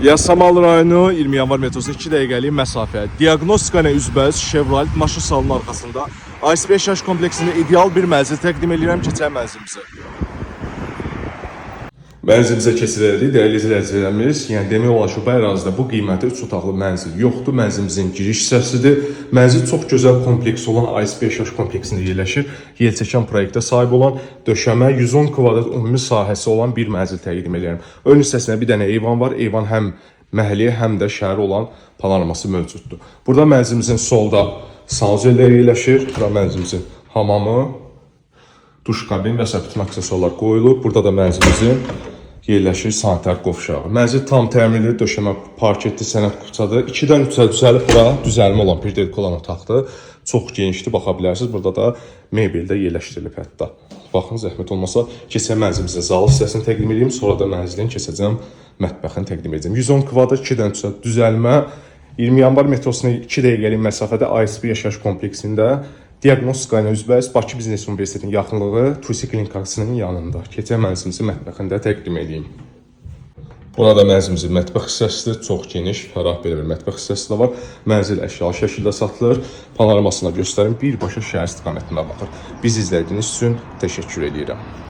Yasamal rayonu 20 yanvar metrosu 2 dəqiqəlik məsafə. Diagnostika ilə üzbəüz Chevrolet maşın salonunun arxasında ISP yaşayış kompleksində ideal bir mənzil təqdim edirəm. Keçək mənzilimizə. Mənzilimizə keçirik, dəyərli izləyicilərimiz. Yəni demək olar ki, bu ərazidə bu qiymətə 3 otaqlı mənzil yoxdur. Mənzilimizin giriş hissəsidir. Mənzil çox gözəl kompleks olan ISP yaşayış kompleksində yerləşir. Yelçəkən proyektə sahib olan, döşəmə 110 kvadrat ümumi sahəsi olan bir mənzil təqdim edirəm. Ön hissəsində bir dənə eyvan var. Eyvan həm məhəlləyə, həm də şəhər olan panoraması mövcuddur. Burada mənzilimizin solda sanuzellər yerləşir. Bura mənzilimizin hamamı, duş kabin və bütün aksesuarlar qoyulub. Burada da mənzilimizin yerləşir sanitar qovşağı. Mənzil tam təmirli, döşəmə parketli sənət qupçadır. 2-dən 3-ə düzəlib bura düzəlmə olan bir delik olan otaqdır. Çox genişdir, baxa bilərsiniz. Burada da mebel də yerləşdirilib hətta. Baxın, zəhmət olmasa keçən mənzilimizin zal hissəsini təqdim edeyim, sonra da mənzilin keçəcəm mətbəxini təqdim edəcəm. 110 kvadrat 2-dən 3-ə düzəlmə 20 yanvar metrosuna 2 dəqiqəlik məsafədə ISP yaşayış kompleksində diagnostika ilə üzbəüz Bakı Biznes Universitetinin yaxınlığı Tusi klinikasının yanında. Keçən mənzilimizin mətbəxində təqdim edeyim. Burada mənzilimizin mətbəx hissəsidir. Çox geniş, fərah belə bir mətbəx hissəsi də var. Mənzil əşyalı şəkildə satılır. Panoramasına göstərim, birbaşa şəhər istiqamətində baxır. Bizi izlədiyiniz üçün təşəkkür edirəm.